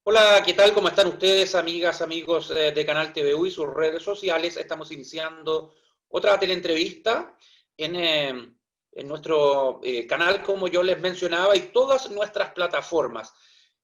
Hola, ¿qué tal? ¿Cómo están ustedes, amigas, amigos de Canal TVU y sus redes sociales? Estamos iniciando otra teleentrevista en nuestro canal, como yo les mencionaba, y todas nuestras plataformas.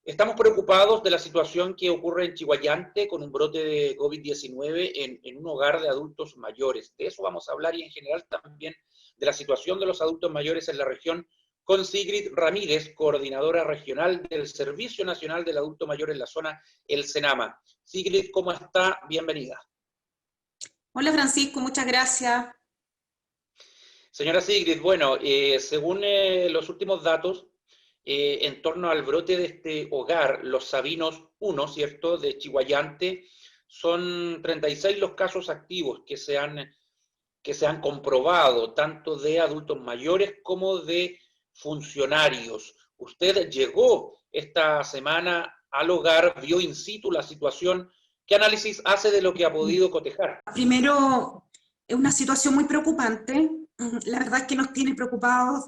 Estamos preocupados de la situación que ocurre en Chihuayante con un brote de COVID-19 en un hogar de adultos mayores. De eso vamos a hablar y en general también de la situación de los adultos mayores en la región con Sigrid Ramírez, coordinadora regional del Servicio Nacional del Adulto Mayor en la zona, el SENAMA. Sigrid, ¿cómo está? Bienvenida. Hola Francisco, muchas gracias. Señora Sigrid, bueno, según los últimos datos, en torno al brote de este hogar, Los Sabinos 1, ¿cierto?, de Chihuayante, son 36 los casos activos que se han comprobado, tanto de adultos mayores como de funcionarios. Usted llegó esta semana al hogar, vio in situ la situación. ¿Qué análisis hace de lo que ha podido cotejar? Primero, es una situación muy preocupante. La verdad es que nos tiene preocupados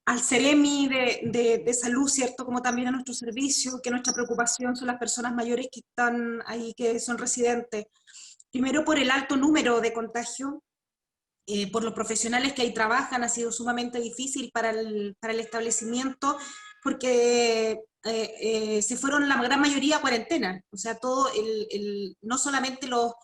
al CEREMI de salud, ¿cierto? Como también a nuestro servicio, que nuestra preocupación son las personas mayores que están ahí, que son residentes. Primero, por el alto número de contagios, por los profesionales que ahí trabajan, ha sido sumamente difícil para el establecimiento, porque se fueron la gran mayoría a cuarentena. O sea, no solamente los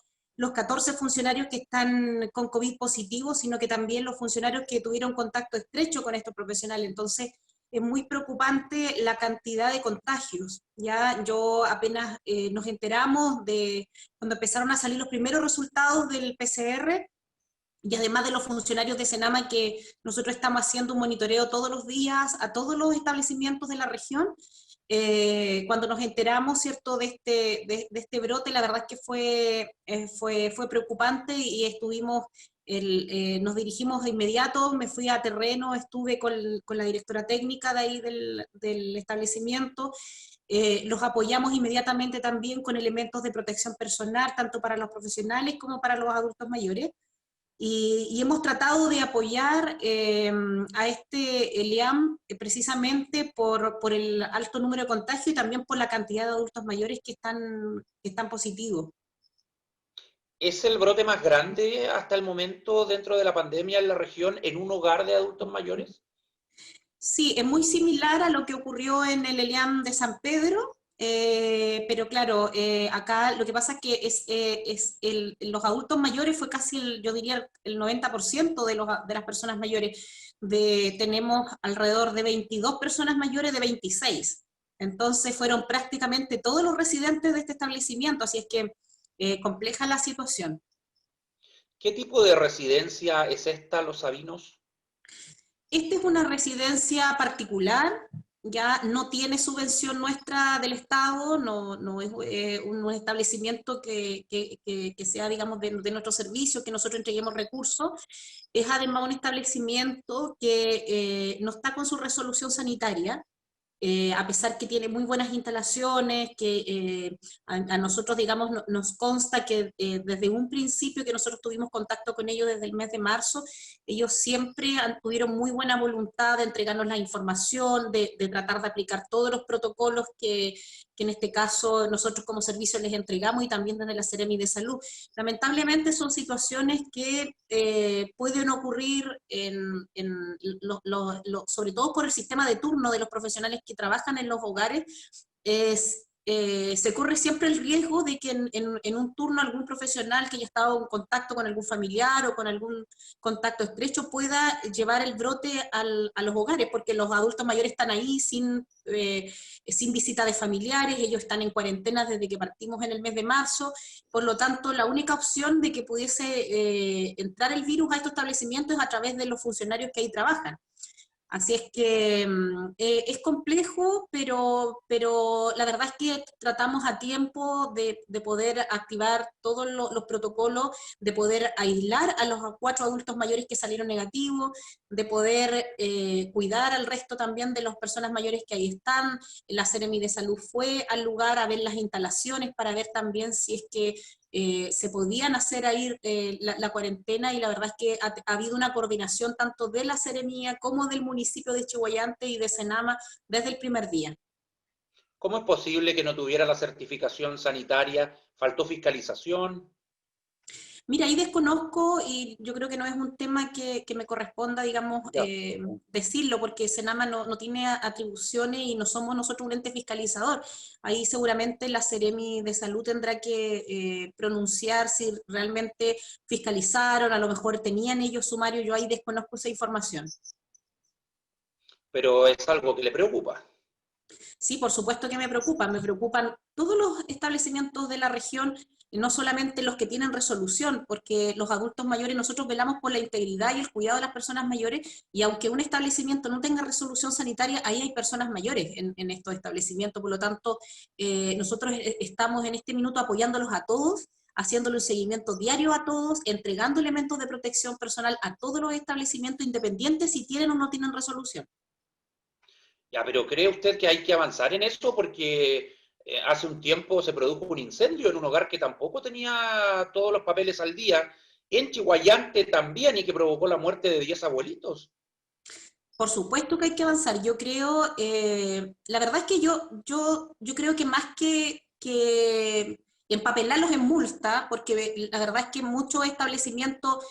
14 funcionarios que están con COVID positivo, sino que también los funcionarios que tuvieron contacto estrecho con estos profesionales. Entonces, es muy preocupante la cantidad de contagios. Ya yo apenas nos enteramos de cuando empezaron a salir los primeros resultados del PCR, y además de los funcionarios de Senama, que nosotros estamos haciendo un monitoreo todos los días a todos los establecimientos de la región. Cuando nos enteramos, ¿cierto?, de este brote, la verdad es que fue preocupante, y nos dirigimos de inmediato, me fui a terreno, estuve con la directora técnica de ahí del establecimiento. Los apoyamos inmediatamente también con elementos de protección personal, tanto para los profesionales como para los adultos mayores. Y hemos tratado de apoyar a este ELEAM precisamente por el alto número de contagios y también por la cantidad de adultos mayores que están positivos. ¿Es el brote más grande hasta el momento dentro de la pandemia en la región en un hogar de adultos mayores? Sí, es muy similar a lo que ocurrió en el ELEAM de San Pedro, pero claro, acá lo que pasa es que los adultos mayores fue casi, yo diría, el 90% de las personas mayores. Tenemos alrededor de 22 personas mayores de 26. Entonces fueron prácticamente todos los residentes de este establecimiento, así es que compleja la situación. ¿Qué tipo de residencia es esta, Los Sabinos? Esta es una residencia particular, ya no tiene subvención nuestra del Estado, no es un establecimiento que sea, digamos, de nuestro servicio, que nosotros entreguemos recursos. Es además un establecimiento que no está con su resolución sanitaria, a pesar que tiene muy buenas instalaciones, que a nosotros, digamos, nos consta que desde un principio que nosotros tuvimos contacto con ellos desde el mes de marzo, ellos siempre tuvieron muy buena voluntad de entregarnos la información, de tratar de aplicar todos los protocolos que en este caso nosotros como servicio les entregamos, y también desde la Seremi de Salud. Lamentablemente son situaciones que pueden ocurrir sobre todo por el sistema de turno de los profesionales que trabajan en los hogares. Se corre siempre el riesgo de que en un turno algún profesional que haya estado en contacto con algún familiar o con algún contacto estrecho pueda llevar el brote a los hogares, porque los adultos mayores están ahí sin visita de familiares, ellos están en cuarentena desde que partimos en el mes de marzo. Por lo tanto, la única opción de que pudiese entrar el virus a estos establecimientos es a través de los funcionarios que ahí trabajan. Así es que es complejo, pero la verdad es que tratamos a tiempo de poder activar todos los protocolos, de poder aislar a los 4 adultos mayores que salieron negativos, de poder cuidar al resto también de las personas mayores que ahí están. La Seremi de Salud fue al lugar a ver las instalaciones para ver también si es que se podían hacer ahí la cuarentena, y la verdad es que ha habido una coordinación tanto de la Seremía como del municipio de Chiguayante y de Senama desde el primer día. ¿Cómo es posible que no tuviera la certificación sanitaria? ¿Faltó fiscalización? Mira, ahí desconozco y yo creo que no es un tema que me corresponda, digamos, Ya. decirlo, porque Senama no tiene atribuciones y no somos nosotros un ente fiscalizador. Ahí seguramente la Seremi de Salud tendrá que pronunciar si realmente fiscalizaron, a lo mejor tenían ellos sumario, yo ahí desconozco esa información. Pero es algo que le preocupa. Sí, por supuesto que me preocupan todos los establecimientos de la región, no solamente los que tienen resolución, porque los adultos mayores nosotros velamos por la integridad y el cuidado de las personas mayores, y aunque un establecimiento no tenga resolución sanitaria, ahí hay personas mayores en estos establecimientos, por lo tanto, nosotros estamos en este minuto apoyándolos a todos, haciéndole un seguimiento diario a todos, entregando elementos de protección personal a todos los establecimientos, independientes si tienen o no tienen resolución. Ya, pero ¿cree usted que hay que avanzar en esto? Porque hace un tiempo se produjo un incendio en un hogar que tampoco tenía todos los papeles al día, en Chihuayante también, y que provocó la muerte de 10 abuelitos. Por supuesto que hay que avanzar. Yo creo, la verdad es que yo creo que más que empapelarlos en multa, porque la verdad es que muchos establecimientos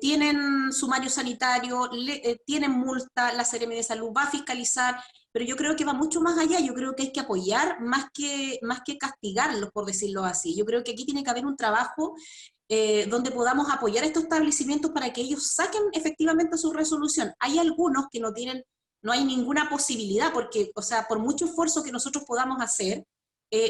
tienen sumario sanitario, tienen multa, la Seremi de Salud va a fiscalizar, pero yo creo que va mucho más allá. Yo creo que hay que apoyar más que castigarlos, por decirlo así. Yo creo que aquí tiene que haber un trabajo donde podamos apoyar a estos establecimientos para que ellos saquen efectivamente su resolución. Hay algunos que no tienen, no hay ninguna posibilidad, porque, o sea, por mucho esfuerzo que nosotros podamos hacer,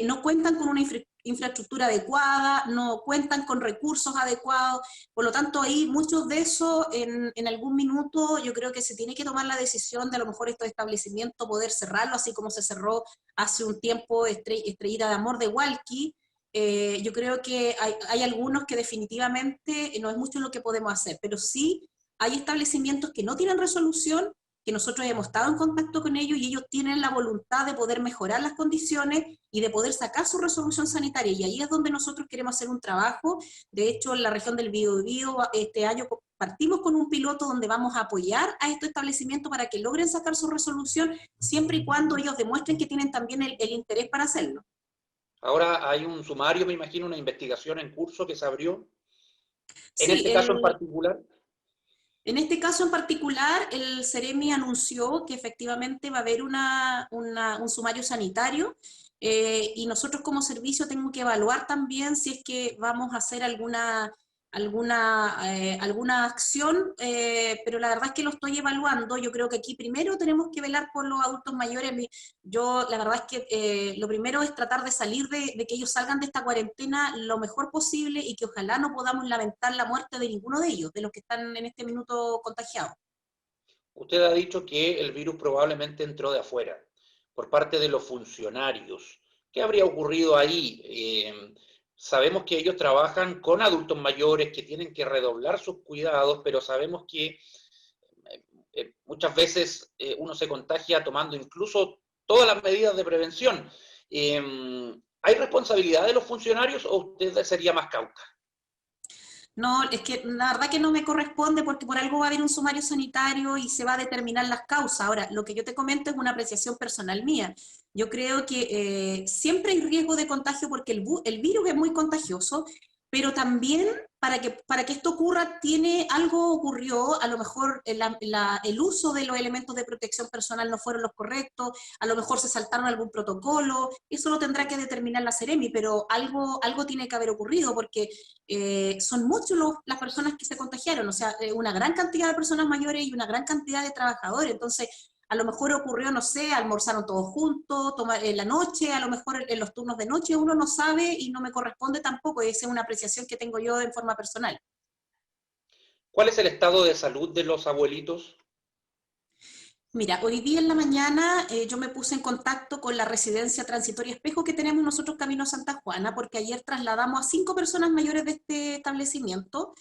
no cuentan con una infraestructura adecuada, no cuentan con recursos adecuados, por lo tanto ahí muchos de esos en algún minuto yo creo que se tiene que tomar la decisión de a lo mejor estos establecimientos poder cerrarlo, así como se cerró hace un tiempo Estrellita de Amor de Walkie. Yo creo que hay algunos que definitivamente no es mucho lo que podemos hacer, pero sí hay establecimientos que no tienen resolución, que nosotros hemos estado en contacto con ellos y ellos tienen la voluntad de poder mejorar las condiciones y de poder sacar su resolución sanitaria. Y ahí es donde nosotros queremos hacer un trabajo. De hecho, en la región del Biobío, este año partimos con un piloto donde vamos a apoyar a estos establecimientos para que logren sacar su resolución, siempre y cuando ellos demuestren que tienen también el interés para hacerlo. Ahora hay un sumario, me imagino, una investigación en curso que se abrió. En Sí, este caso en particular, en este caso en particular, el Ceremi anunció que efectivamente va a haber un sumario sanitario, y nosotros como servicio tenemos que evaluar también si es que vamos a hacer alguna acción, pero la verdad es que lo estoy evaluando. Yo creo que aquí primero tenemos que velar por los adultos mayores. Yo la verdad es que lo primero es tratar de salir de que ellos salgan de esta cuarentena lo mejor posible y que ojalá no podamos lamentar la muerte de ninguno de ellos, de los que están en este minuto contagiados. usted ha dicho que el virus probablemente entró de afuera, por parte de los funcionarios. ¿Qué habría ocurrido ahí? Sabemos que ellos trabajan con adultos mayores que tienen que redoblar sus cuidados, pero sabemos que muchas veces uno se contagia tomando incluso todas las medidas de prevención. ¿Hay responsabilidad de los funcionarios o usted sería más cauta? No, es que la verdad que no me corresponde porque por algo va a haber un sumario sanitario y se va a determinar las causas. Ahora, lo que yo te comento es una apreciación personal mía. Yo creo que siempre hay riesgo de contagio porque el virus es muy contagioso, pero también para que esto ocurra, algo ocurrió, a lo mejor el uso de los elementos de protección personal no fueron los correctos, a lo mejor se saltaron algún protocolo, eso lo tendrá que determinar la Seremi, pero algo tiene que haber ocurrido porque son muchas las personas que se contagiaron, o sea, una gran cantidad de personas mayores y una gran cantidad de trabajadores. Entonces, a lo mejor ocurrió, no sé, almorzaron todos juntos, en la noche, a lo mejor en los turnos de noche, uno no sabe y no me corresponde tampoco, esa es una apreciación que tengo yo en forma personal. ¿Cuál es el estado de salud de los abuelitos? Mira, hoy día en la mañana yo me puse en contacto con la residencia transitoria Espejo que tenemos nosotros Camino Santa Juana, porque ayer trasladamos a 5 personas mayores de este establecimiento.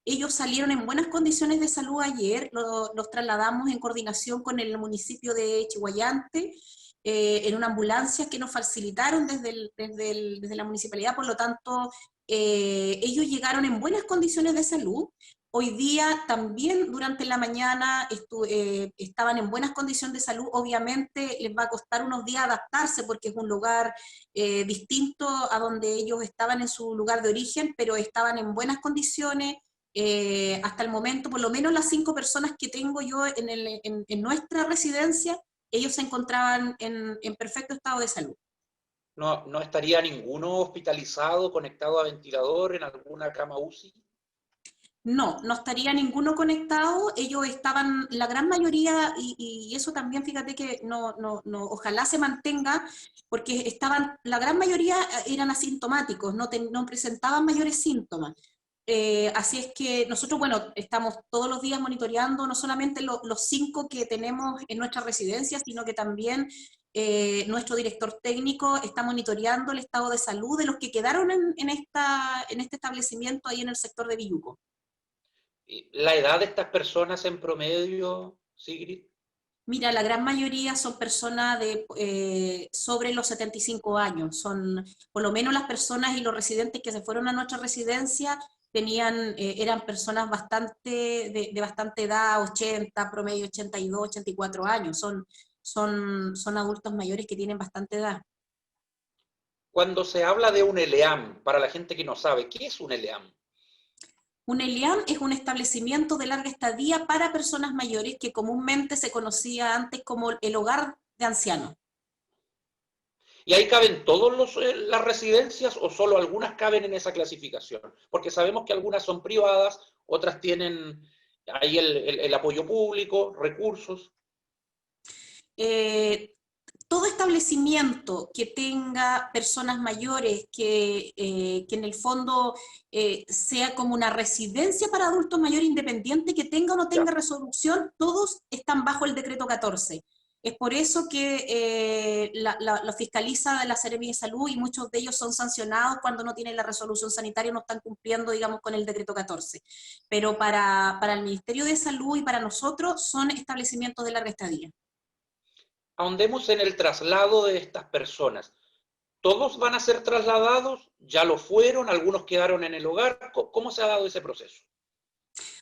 Ellos salieron en buenas condiciones de salud ayer, los trasladamos en coordinación con el municipio de Chiguayante, en una ambulancia que nos facilitaron desde la municipalidad, por lo tanto, ellos llegaron en buenas condiciones de salud. Hoy día también durante la mañana estaban en buenas condiciones de salud. Obviamente les va a costar unos días adaptarse porque es un lugar distinto a donde ellos estaban en su lugar de origen, pero estaban en buenas condiciones. Hasta el momento, por lo menos las 5 personas que tengo yo en nuestra residencia, ellos se encontraban en perfecto estado de salud. ¿No estaría ninguno hospitalizado, conectado a ventilador en alguna cama UCI? No, no estaría ninguno conectado, ellos estaban, la gran mayoría, y eso también fíjate que ojalá se mantenga, porque estaban, la gran mayoría eran asintomáticos, no presentaban mayores síntomas. Así es que nosotros, bueno, estamos todos los días monitoreando no solamente los 5 que tenemos en nuestra residencia, sino que también nuestro director técnico está monitoreando el estado de salud de los que quedaron en este establecimiento ahí en el sector de Villuco. ¿La edad de estas personas en promedio, Sigrid? Mira, la gran mayoría son personas sobre los 75 años, son por lo menos las personas y los residentes que se fueron a nuestra residencia eran personas de bastante edad, 80, promedio 82, 84 años, son adultos mayores que tienen bastante edad. Cuando se habla de un ELEAM, para la gente que no sabe, ¿qué es un ELEAM? Un ELEAM es un establecimiento de larga estadía para personas mayores que comúnmente se conocía antes como el hogar de ancianos. ¿Y ahí caben todas las residencias o solo algunas caben en esa clasificación? Porque sabemos que algunas son privadas, otras tienen ahí el apoyo público, recursos. Todo establecimiento que tenga personas mayores, que en el fondo sea como una residencia para adultos mayores independiente, que tenga o no tenga resolución, todos están bajo el decreto 14. Es por eso que lo fiscaliza la Seremi de Salud y muchos de ellos son sancionados cuando no tienen la resolución sanitaria, no están cumpliendo, digamos, con el decreto 14. Pero para el Ministerio de Salud y para nosotros son establecimientos de larga estadía. Ahondemos en el traslado de estas personas. ¿Todos van a ser trasladados? ¿Ya lo fueron? ¿Algunos quedaron en el hogar? ¿Cómo se ha dado ese proceso?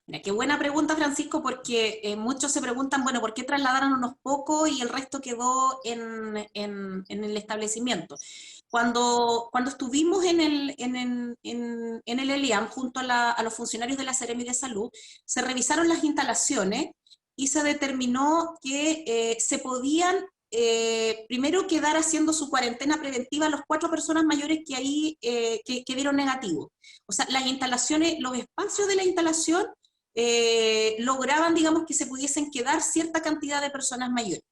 Mira, qué buena pregunta, Francisco, porque muchos se preguntan, bueno, ¿por qué trasladaron unos pocos y el resto quedó en el establecimiento? Cuando estuvimos en el ELIAM junto a los funcionarios de la Seremi de Salud, se revisaron las instalaciones y se determinó que se podían primero quedar haciendo su cuarentena preventiva a las 4 personas mayores que ahí que dieron negativo. O sea, las instalaciones, los espacios de la instalación lograban, digamos, que se pudiesen quedar cierta cantidad de personas mayores.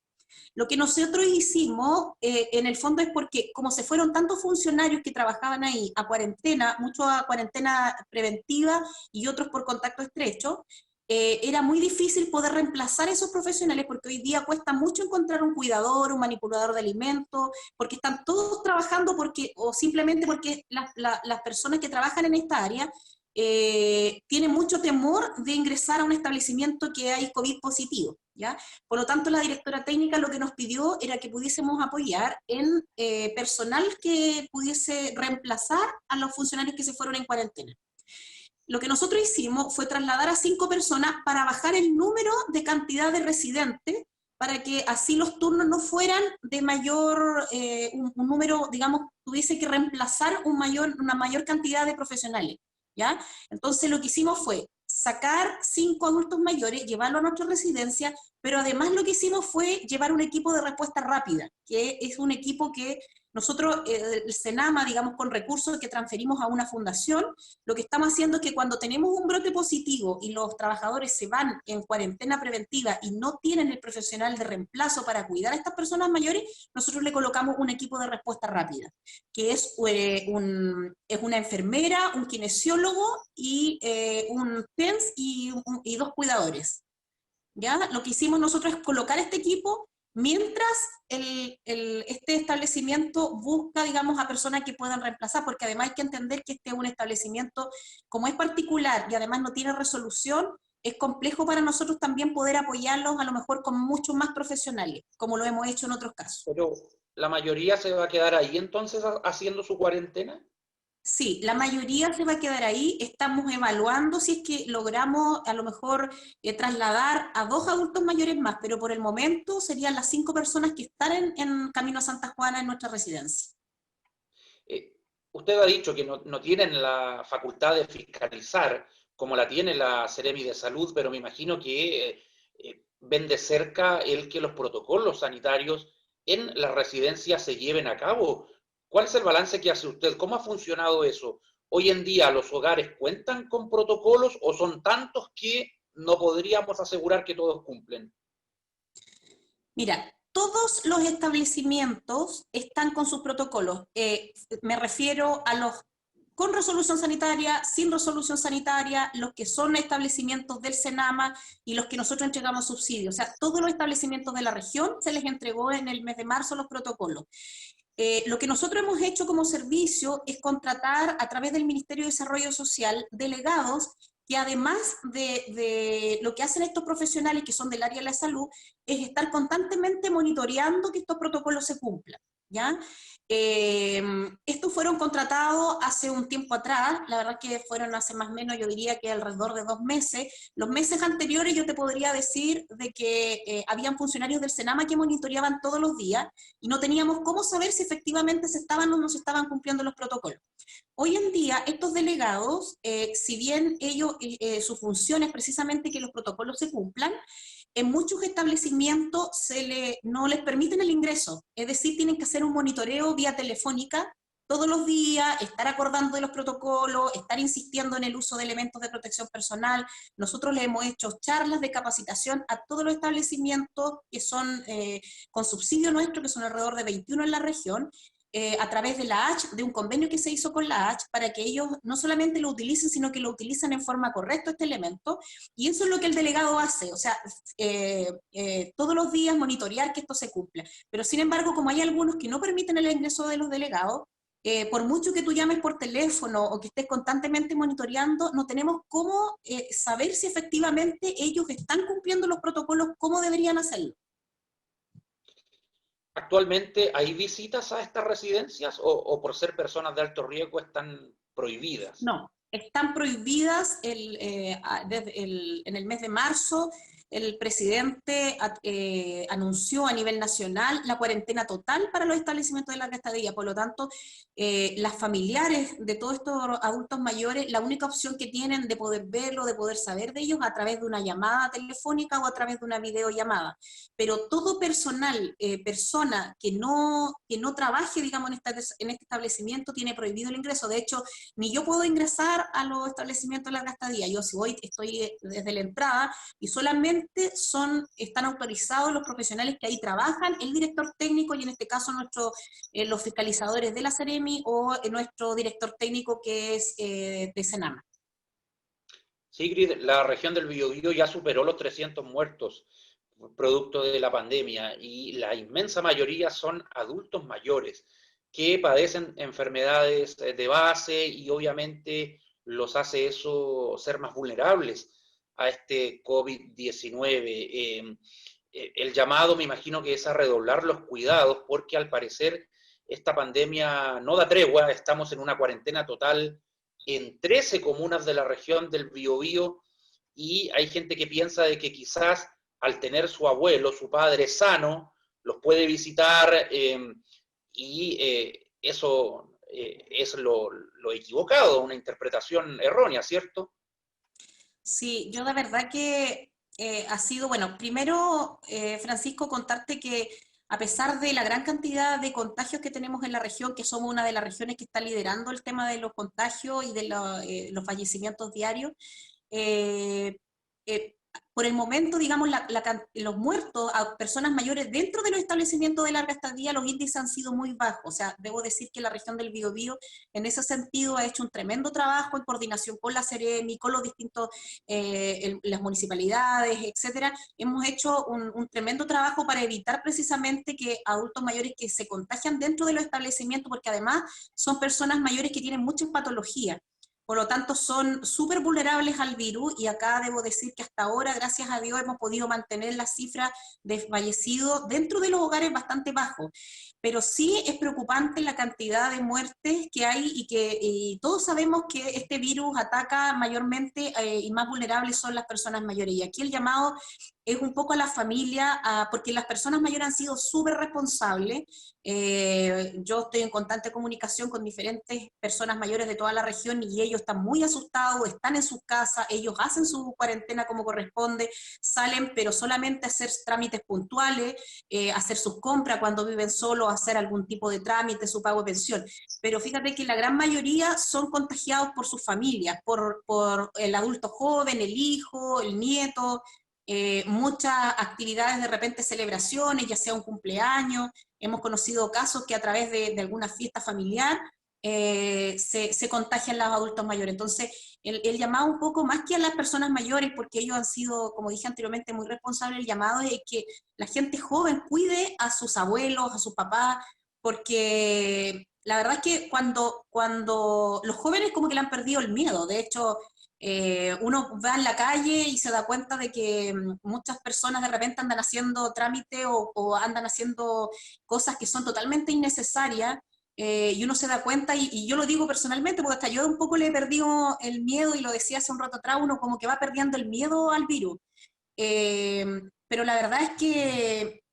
Lo que nosotros hicimos, en el fondo, es porque como se fueron tantos funcionarios que trabajaban ahí a cuarentena, muchos a cuarentena preventiva y otros por contacto estrecho, era muy difícil poder reemplazar a esos profesionales porque hoy día cuesta mucho encontrar un cuidador, un manipulador de alimentos, porque están todos trabajando o simplemente porque las personas que trabajan en esta área tienen mucho temor de ingresar a un establecimiento que hay COVID positivo, ¿ya? Por lo tanto, la directora técnica lo que nos pidió era que pudiésemos apoyar en personal que pudiese reemplazar a los funcionarios que se fueron en cuarentena. Lo que nosotros hicimos fue trasladar a 5 personas para bajar el número de cantidad de residentes, para que así los turnos no fueran de mayor, un número, digamos, tuviese que reemplazar una mayor cantidad de profesionales, ¿ya? Entonces lo que hicimos fue sacar 5 adultos mayores, llevarlo a nuestra residencia, pero además lo que hicimos fue llevar un equipo de respuesta rápida, que es un equipo que nosotros, el Senama, digamos, con recursos que transferimos a una fundación, lo que estamos haciendo es que cuando tenemos un brote positivo y los trabajadores se van en cuarentena preventiva y no tienen el profesional de reemplazo para cuidar a estas personas mayores, nosotros le colocamos un equipo de respuesta rápida, que es una enfermera, un kinesiólogo y un TENS y 2 cuidadores. ¿Ya? Lo que hicimos nosotros es colocar este equipo mientras este establecimiento busca, digamos, a personas que puedan reemplazar, porque además hay que entender que este es un establecimiento, como es particular y además no tiene resolución, es complejo para nosotros también poder apoyarlos a lo mejor con muchos más profesionales, como lo hemos hecho en otros casos. Pero la mayoría se va a quedar ahí entonces haciendo su cuarentena. Sí, la mayoría se va a quedar ahí. Estamos evaluando si es que logramos a lo mejor trasladar a 2 adultos mayores más, pero por el momento serían las 5 personas que están en Camino a Santa Juana en nuestra residencia. Eh, Usted ha dicho que no tienen la facultad de fiscalizar como la tiene la Seremi de Salud, pero me imagino que ven de cerca el que los protocolos sanitarios en las residencias se lleven a cabo. ¿Cuál es el balance que hace usted? ¿Cómo ha funcionado eso? ¿Hoy en día los hogares cuentan con protocolos o son tantos que no podríamos asegurar que todos cumplen? Mira, todos los establecimientos están con sus protocolos. Me refiero a los con resolución sanitaria, sin resolución sanitaria, los que son establecimientos del Senama y los que nosotros entregamos subsidios. O sea, todos los establecimientos de la región se les entregó en el mes de marzo los protocolos. Lo que nosotros hemos hecho como servicio es contratar a través del Ministerio de Desarrollo Social delegados que además de lo que hacen estos profesionales que son del área de la salud, es estar constantemente monitoreando que estos protocolos se cumplan, ¿ya? Estos fueron contratados hace un tiempo atrás, la verdad que fueron hace más o menos, yo diría que alrededor de 2 meses. Los meses anteriores yo te podría decir de que habían funcionarios del Senama que monitoreaban todos los días y no teníamos cómo saber si efectivamente se estaban o no se estaban cumpliendo los protocolos. Hoy en día, estos delegados, si bien ellos, su función es precisamente que los protocolos se cumplan, en muchos establecimientos no les permiten el ingreso, es decir, tienen que hacer un monitoreo vía telefónica todos los días, estar acordando de los protocolos, estar insistiendo en el uso de elementos de protección personal. Nosotros le hemos hecho charlas de capacitación a todos los establecimientos que son con subsidio nuestro, que son alrededor de 21 en la región, a través de la H, de un convenio que se hizo con la H, para que ellos no solamente lo utilicen, sino que lo utilicen en forma correcta este elemento, y eso es lo que el delegado hace, o sea, todos los días monitorear que esto se cumpla. Pero sin embargo, como hay algunos que no permiten el ingreso de los delegados, por mucho que tú llames por teléfono o que estés constantemente monitoreando, no tenemos cómo saber si efectivamente ellos están cumpliendo los protocolos como deberían hacerlo. ¿Actualmente hay visitas a estas residencias o por ser personas de alto riesgo están prohibidas? No, están prohibidas en el mes de marzo. El presidente anunció a nivel nacional la cuarentena total para los establecimientos de larga estadía. Por lo tanto, las familiares de todos estos adultos mayores, la única opción que tienen de poder verlo, de poder saber de ellos, a través de una llamada telefónica o a través de una videollamada. Pero todo personal, persona que no trabaje, digamos, en este establecimiento, tiene prohibido el ingreso. De hecho, ni yo puedo ingresar a los establecimientos de larga estadía. Yo si voy, estoy desde la entrada y solamente están autorizados los profesionales que ahí trabajan, el director técnico y en este caso los fiscalizadores de la Seremi o nuestro director técnico que es de Senama. Sigrid, la región del Biobío ya superó los 300 muertos producto de la pandemia y la inmensa mayoría son adultos mayores que padecen enfermedades de base y obviamente los hace eso ser más vulnerables a este COVID-19. El llamado me imagino que es a redoblar los cuidados porque al parecer esta pandemia no da tregua, estamos en una cuarentena total en 13 comunas de la región del Biobío y hay gente que piensa de que quizás al tener su abuelo, su padre sano, los puede visitar y eso es lo equivocado, una interpretación errónea, ¿cierto? Sí, yo de verdad que ha sido, bueno, primero, Francisco, contarte que a pesar de la gran cantidad de contagios que tenemos en la región, que somos una de las regiones que está liderando el tema de los contagios y de los fallecimientos diarios, eh, por el momento, digamos, los muertos a personas mayores dentro de los establecimientos de larga estadía, los índices han sido muy bajos. O sea, debo decir que la región del Biobío, en ese sentido, ha hecho un tremendo trabajo en coordinación con la Seremi, con los distintos, las municipalidades, etcétera. Hemos hecho un tremendo trabajo para evitar precisamente que adultos mayores que se contagian dentro de los establecimientos, porque además son personas mayores que tienen muchas patologías. Por lo tanto, son súper vulnerables al virus y acá debo decir que hasta ahora, gracias a Dios, hemos podido mantener la cifra de fallecidos dentro de los hogares bastante bajo. Pero sí es preocupante la cantidad de muertes que hay y todos sabemos que este virus ataca mayormente y más vulnerables son las personas mayores. Y aquí el llamado es un poco a la familia, porque las personas mayores han sido súper responsables. Yo estoy en constante comunicación con diferentes personas mayores de toda la región y ellos están muy asustados, están en sus casas, ellos hacen su cuarentena como corresponde, salen pero solamente a hacer trámites puntuales, hacer sus compras cuando viven solos, hacer algún tipo de trámite, su pago de pensión. Pero fíjate que la gran mayoría son contagiados por sus familias, por el adulto joven, el hijo, el nieto, muchas actividades, de repente celebraciones, ya sea un cumpleaños. Hemos conocido casos que a través de alguna fiesta familiar se contagian los adultos mayores. Entonces, el llamado un poco más que a las personas mayores, porque ellos han sido, como dije anteriormente, muy responsables, el llamado es que la gente joven cuide a sus abuelos, a sus papás, porque la verdad es que cuando los jóvenes como que le han perdido el miedo. De hecho, uno va en la calle y se da cuenta de que muchas personas de repente andan haciendo trámite o andan haciendo cosas que son totalmente innecesarias, y uno se da cuenta, y yo lo digo personalmente, porque hasta yo un poco le he perdido el miedo, y lo decía hace un rato atrás, uno como que va perdiendo el miedo al virus. Eh, pero la verdad es que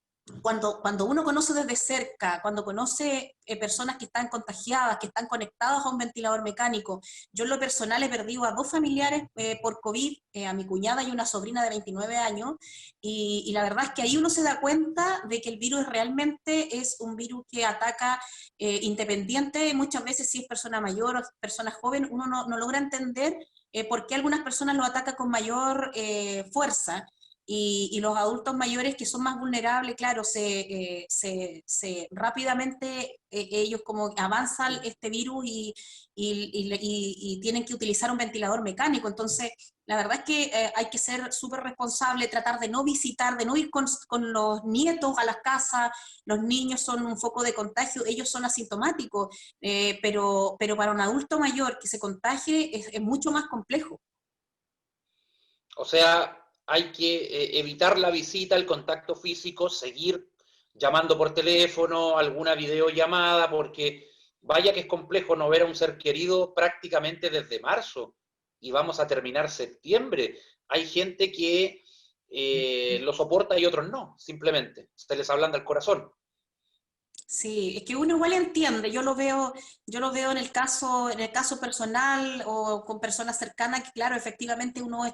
cuando uno conoce desde cerca, cuando conoce personas que están contagiadas, que están conectadas a un ventilador mecánico, yo en lo personal he perdido a 2 familiares por COVID, a mi cuñada y una sobrina de 29 años, y la verdad es que ahí uno se da cuenta de que el virus realmente es un virus que ataca independiente, muchas veces si es persona mayor o persona joven, uno no logra entender por qué algunas personas lo atacan con mayor fuerza. Y los adultos mayores que son más vulnerables, claro, rápidamente ellos como avanzan este virus y tienen que utilizar un ventilador mecánico. Entonces, la verdad es que hay que ser súper responsable, tratar de no visitar, de no ir con los nietos a las casas. Los niños son un foco de contagio, ellos son asintomáticos, pero para un adulto mayor que se contagie es mucho más complejo. O sea, hay que evitar la visita, el contacto físico, seguir llamando por teléfono, alguna videollamada, porque vaya que es complejo no ver a un ser querido prácticamente desde marzo y vamos a terminar septiembre. Hay gente que lo soporta y otros no, simplemente, se les ablanda el corazón. Sí, es que uno igual entiende, yo lo veo en el caso personal o con personas cercanas, que claro, efectivamente uno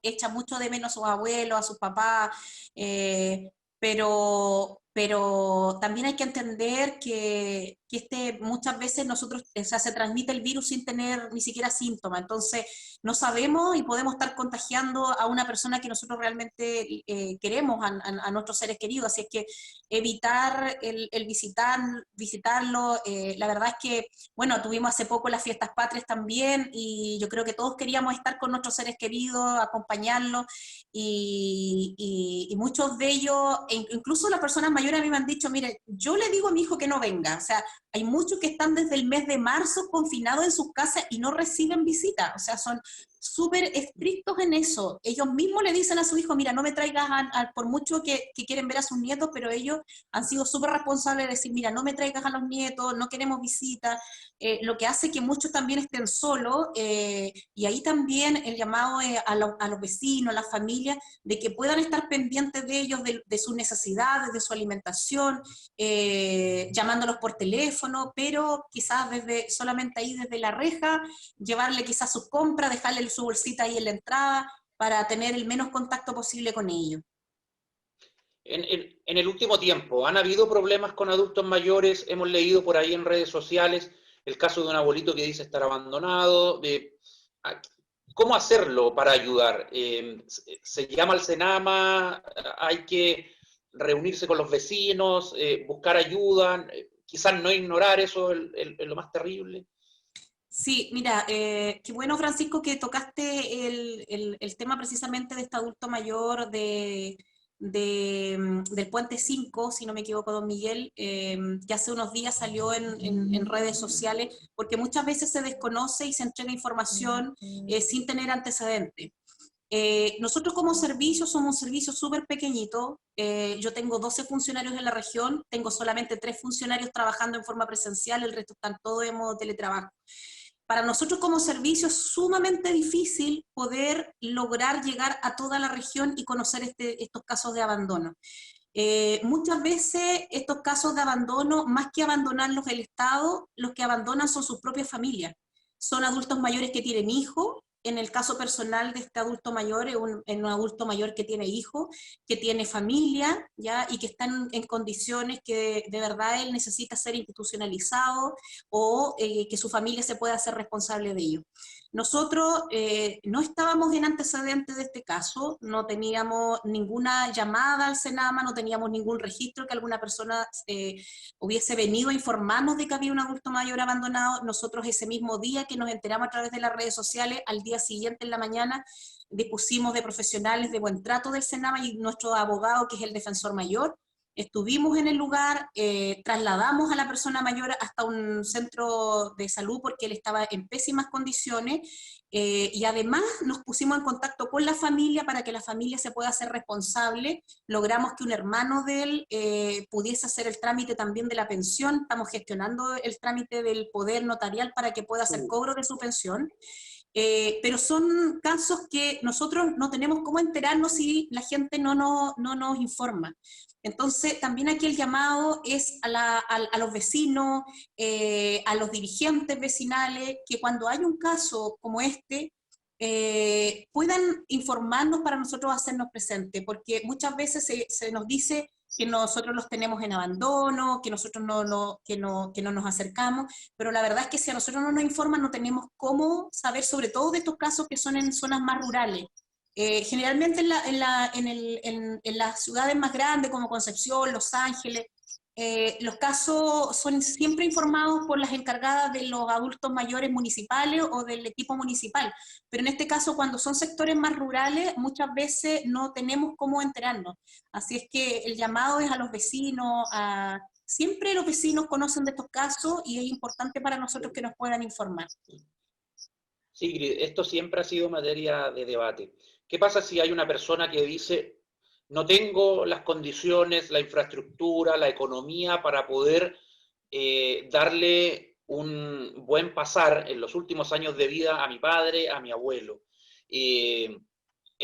echa mucho de menos a sus abuelos, a sus papás, pero también hay que entender que muchas veces nosotros, o sea, se transmite el virus sin tener ni siquiera síntomas. Entonces no sabemos y podemos estar contagiando a una persona que nosotros realmente queremos, a nuestros seres queridos, así es que evitar el visitarlo. La verdad es que, bueno, tuvimos hace poco las fiestas patrias también y yo creo que todos queríamos estar con nuestros seres queridos, acompañarlos y muchos de ellos, incluso las personas mayores a mí me han dicho, mire, yo le digo a mi hijo que no venga, o sea, hay muchos que están desde el mes de marzo confinados en sus casas y no reciben visitas, o sea, son súper estrictos en eso. Ellos mismos le dicen a su hijo, mira, no me traigas, por mucho que quieren ver a sus nietos, pero ellos han sido súper responsables de decir, mira, no me traigas a los nietos, no queremos visitas, lo que hace que muchos también estén solos, y ahí también el llamado a los vecinos, a las familias, de que puedan estar pendientes de ellos, de sus necesidades, de su alimentación, llamándolos por teléfono, pero quizás solamente ahí desde la reja, llevarle quizás sus compras, dejarle su bolsita ahí en la entrada, para tener el menos contacto posible con ellos. En el último tiempo, ¿han habido problemas con adultos mayores? Hemos leído por ahí en redes sociales el caso de un abuelito que dice estar abandonado. ¿Cómo hacerlo para ayudar? ¿Se llama al Senama? ¿Hay que reunirse con los vecinos? ¿Buscar ayuda? Quizás no ignorar eso es lo más terrible. Sí, mira, qué bueno, Francisco, que tocaste el tema precisamente de este adulto mayor del Puente 5, si no me equivoco, don Miguel, que hace unos días salió en redes sociales, porque muchas veces se desconoce y se entrega información sin tener antecedentes. Nosotros como servicio somos un servicio súper pequeñito. Yo tengo 12 funcionarios en la región, tengo solamente 3 funcionarios trabajando en forma presencial, el resto están todos en modo teletrabajo. Para nosotros como servicio es sumamente difícil poder lograr llegar a toda la región y conocer estos casos de abandono. Muchas veces estos casos de abandono, más que abandonarlos el Estado, los que abandonan son sus propias familias. Son adultos mayores que tienen hijos. En el caso personal de este adulto mayor, es un adulto mayor que tiene hijos, que tiene familia, ¿ya? Y que están en condiciones que de verdad él necesita ser institucionalizado o que su familia se pueda hacer responsable de ello. Nosotros no estábamos en antecedentes de este caso, no teníamos ninguna llamada al Senama, no teníamos ningún registro que alguna persona hubiese venido a informarnos de que había un adulto mayor abandonado. Nosotros ese mismo día que nos enteramos a través de las redes sociales, al día siguiente en la mañana, dispusimos de profesionales de buen trato del Senama y nuestro abogado, que es el defensor mayor. Estuvimos en el lugar, trasladamos a la persona mayor hasta un centro de salud porque él estaba en pésimas condiciones y además nos pusimos en contacto con la familia para que la familia se pueda hacer responsable. Logramos que un hermano de él pudiese hacer el trámite también de la pensión. Estamos gestionando el trámite del poder notarial para que pueda hacer cobro de su pensión. Pero son casos que nosotros no tenemos cómo enterarnos si la gente no nos informa. Entonces, también aquí el llamado es a los vecinos, a los dirigentes vecinales, que cuando hay un caso como este, puedan informarnos para nosotros hacernos presentes, porque muchas veces se nos dice que nosotros los tenemos en abandono, que nosotros que no nos acercamos, pero la verdad es que si a nosotros no nos informan no tenemos cómo saber, sobre todo de estos casos que son en zonas más rurales. Generalmente en las ciudades más grandes como Concepción, Los Ángeles, los casos son siempre informados por las encargadas de los adultos mayores municipales o del equipo municipal, pero en este caso cuando son sectores más rurales muchas veces no tenemos cómo enterarnos, así es que el llamado es a los vecinos, siempre los vecinos conocen de estos casos y es importante para nosotros que nos puedan informar. Sigrid, esto siempre ha sido materia de debate. ¿Qué pasa si hay una persona que dice, no tengo las condiciones, la infraestructura, la economía para poder darle un buen pasar en los últimos años de vida a mi padre, a mi abuelo? Es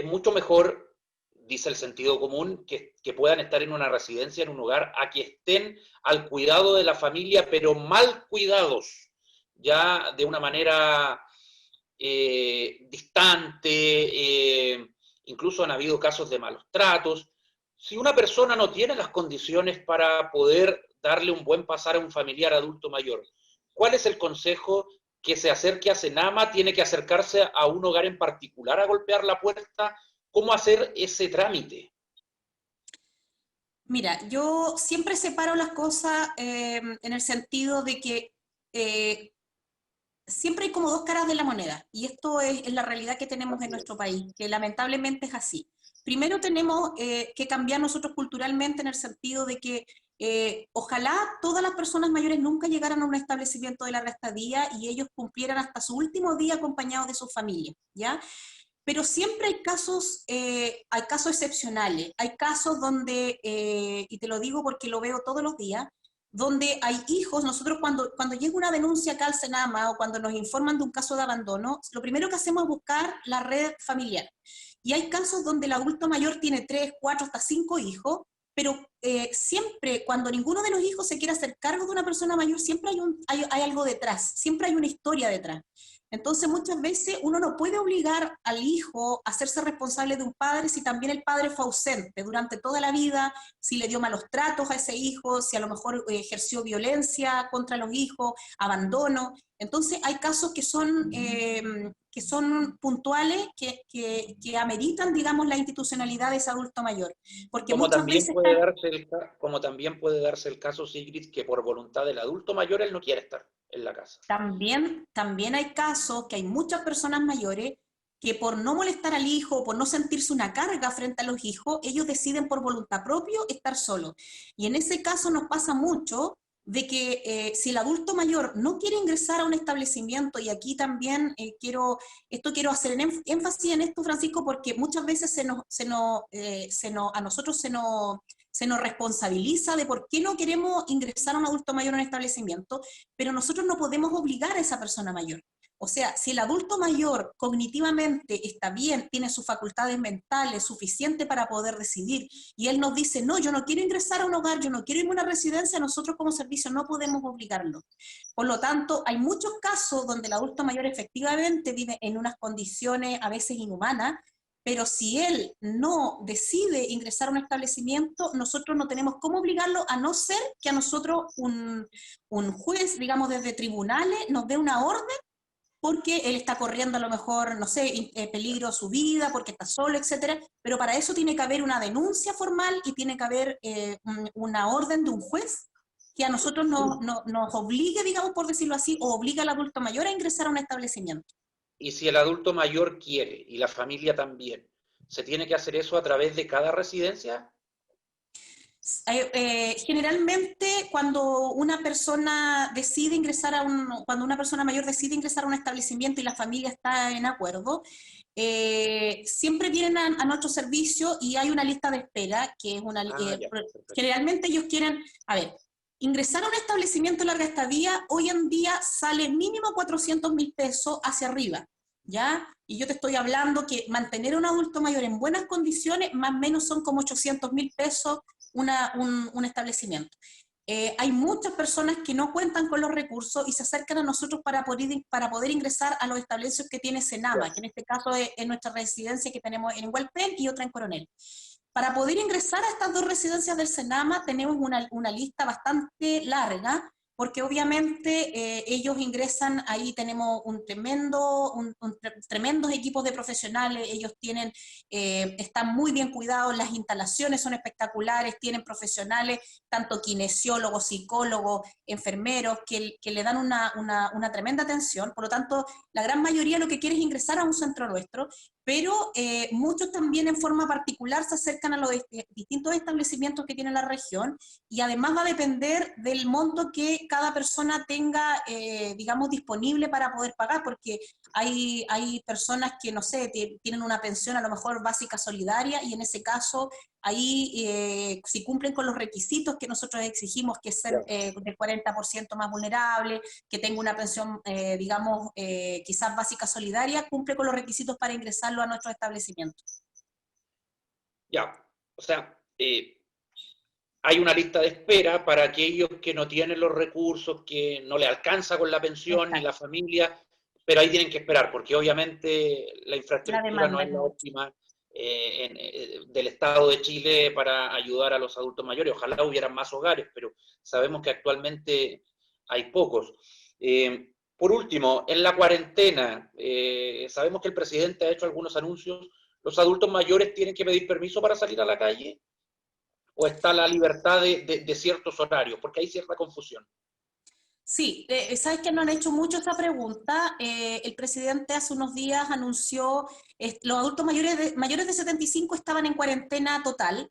mucho mejor, dice el sentido común, que puedan estar en una residencia, en un hogar, a que estén al cuidado de la familia, pero mal cuidados, ya de una manera distante, incluso han habido casos de malos tratos. Si una persona no tiene las condiciones para poder darle un buen pasar a un familiar adulto mayor, ¿cuál es el consejo? Que se acerque a Senama, tiene que acercarse a un hogar en particular a golpear la puerta. ¿Cómo hacer ese trámite? Mira, yo siempre separo las cosas en el sentido de que siempre hay como dos caras de la moneda, y esto es la realidad que tenemos en nuestro país, que lamentablemente es así. Primero tenemos que cambiar nosotros culturalmente en el sentido de que ojalá todas las personas mayores nunca llegaran a un establecimiento de larga estadía y ellos cumplieran hasta su último día acompañados de sus familias, ¿ya? Pero siempre hay casos excepcionales, hay casos donde, y te lo digo porque lo veo todos los días, donde hay hijos. Nosotros cuando llega una denuncia acá al Senama o cuando nos informan de un caso de abandono, lo primero que hacemos es buscar la red familiar. Y hay casos donde el adulto mayor tiene 3, 4, hasta 5 hijos, pero siempre cuando ninguno de los hijos se quiere hacer cargo de una persona mayor, siempre hay algo detrás, siempre hay una historia detrás. Entonces muchas veces uno no puede obligar al hijo a hacerse responsable de un padre si también el padre fue ausente durante toda la vida, si le dio malos tratos a ese hijo, si a lo mejor ejerció violencia contra los hijos, abandono. Entonces hay casos que son puntuales, que ameritan, digamos, la institucionalidad de ese adulto mayor. Porque Como muchas también veces puede darse como también puede darse el caso, Sigrid, que por voluntad del adulto mayor él no quiere estar en la casa. también hay casos que hay muchas personas mayores que por no molestar al hijo, por no sentirse una carga frente a los hijos, ellos deciden por voluntad propia estar solos. Y en ese caso nos pasa mucho de que si el adulto mayor no quiere ingresar a un establecimiento, y aquí también quiero hacer énfasis en esto, Francisco, porque muchas veces a nosotros se nos responsabiliza de por qué no queremos ingresar a un adulto mayor a un establecimiento, pero nosotros no podemos obligar a esa persona mayor. O sea, si el adulto mayor cognitivamente está bien, tiene sus facultades mentales suficientes para poder decidir, y él nos dice, no, yo no quiero ingresar a un hogar, yo no quiero irme a una residencia, nosotros como servicio no podemos obligarlo. Por lo tanto, hay muchos casos donde el adulto mayor efectivamente vive en unas condiciones a veces inhumanas, pero si él no decide ingresar a un establecimiento, nosotros no tenemos cómo obligarlo, a no ser que a nosotros un juez, digamos desde tribunales, nos dé una orden porque él está corriendo a lo mejor, no sé, peligro a su vida, porque está solo, etcétera, pero para eso tiene que haber una denuncia formal y tiene que haber una orden de un juez que a nosotros nos obligue, digamos por decirlo así, o obliga al adulto mayor a ingresar a un establecimiento. Y si el adulto mayor quiere, y la familia también, ¿se tiene que hacer eso a través de cada residencia? Generalmente cuando una persona decide ingresar cuando una persona mayor decide ingresar a un establecimiento y la familia está en acuerdo, siempre vienen a nuestro servicio y hay una lista de espera, que es Ya, perfecto. generalmente ellos quieren, a ver, ingresar a un establecimiento de larga estadía, hoy en día sale mínimo 400.000 pesos hacia arriba, ¿ya? Y yo te estoy hablando que mantener a un adulto mayor en buenas condiciones, más o menos son como 800.000 pesos un establecimiento. Hay muchas personas que no cuentan con los recursos y se acercan a nosotros para poder ingresar a los establecimientos que tiene Ya. Senama, que en este caso es nuestra residencia que tenemos en Hualpén y otra en Coronel. Para poder ingresar a estas dos residencias del Senama tenemos una lista bastante larga, porque obviamente ellos ingresan, ahí tenemos tremendos equipos de profesionales, ellos están muy bien cuidados, las instalaciones son espectaculares, tienen profesionales, tanto kinesiólogos, psicólogos, enfermeros, que le dan una tremenda atención. Por lo tanto, la gran mayoría lo que quiere es ingresar a un centro nuestro, pero muchos también en forma particular se acercan a los distintos establecimientos que tiene la región, y además va a depender del monto que cada persona tenga, digamos, disponible para poder pagar, porque hay personas que, no sé, tienen una pensión a lo mejor básica solidaria, y en ese caso, ahí si cumplen con los requisitos que nosotros exigimos, que es ser del 40% más vulnerable, que tenga una pensión, digamos, quizás básica solidaria, cumple con los requisitos para ingresarlo a nuestro establecimiento. Ya, o sea, hay una lista de espera para aquellos que no tienen los recursos, que no le alcanza con la pensión ni la Exacto. familia, pero ahí tienen que esperar, porque obviamente la La infraestructura no demanda es es la mucho. óptima del Estado de Chile para ayudar a los adultos mayores. Ojalá hubieran más hogares, pero sabemos que actualmente hay pocos. Por último, en la cuarentena, sabemos que el presidente ha hecho algunos anuncios. ¿Los adultos mayores tienen que pedir permiso para salir a la calle? ¿O está la libertad de ciertos horarios? Porque hay cierta confusión. Sí, sabes que no han hecho mucho esta pregunta. El presidente hace unos días anunció, los adultos mayores de 75 estaban en cuarentena total.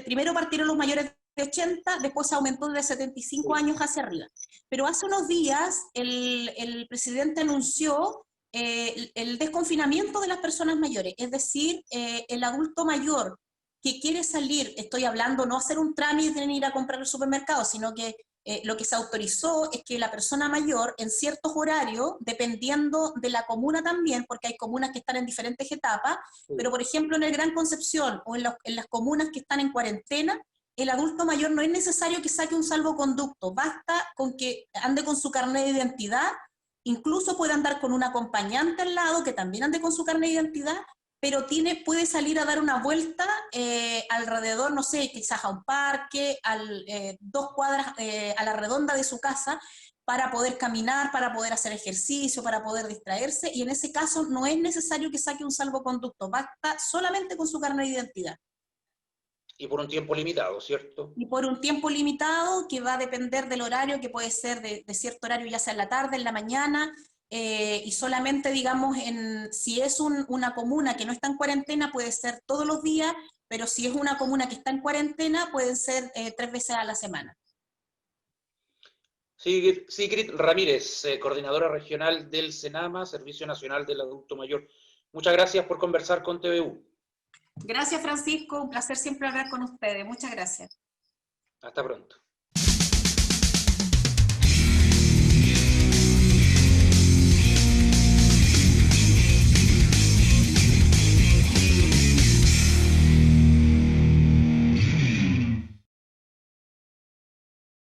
Primero partieron los mayores de 80, después se aumentó de 75 Sí. años hacia arriba. Pero hace unos días el presidente anunció el desconfinamiento de las personas mayores, es decir, el adulto mayor que quiere salir, estoy hablando no hacer un trámite ni ir a comprar al supermercado, sino que lo que se autorizó es que la persona mayor en ciertos horarios, dependiendo de la comuna también, porque hay comunas que están en diferentes etapas, pero Sí. por ejemplo en el Gran Concepción o en las comunas que están en cuarentena, el adulto mayor no es necesario que saque un salvoconducto, basta con que ande con su carnet de identidad incluso puede andar con un acompañante al lado que también ande con su carnet de identidad, pero puede salir a dar una vuelta alrededor, no sé, quizás a un parque, 2 cuadras a la redonda de su casa, para poder caminar, para poder hacer ejercicio, para poder distraerse, y en ese caso no es necesario que saque un salvoconducto, basta solamente con su carnet de identidad. Y por un tiempo limitado, ¿cierto? Y por un tiempo limitado que va a depender del horario, que puede ser de cierto horario, ya sea en la tarde, en la mañana, y solamente, digamos, si es una comuna que no está en cuarentena, puede ser todos los días, pero si es una comuna que está en cuarentena, pueden ser 3 veces a la semana. Sigrid Ramírez, coordinadora regional del SENAMA, Servicio Nacional del Adulto Mayor. Muchas gracias por conversar con TVU. Gracias, Francisco, un placer siempre hablar con ustedes. Muchas gracias. Hasta pronto.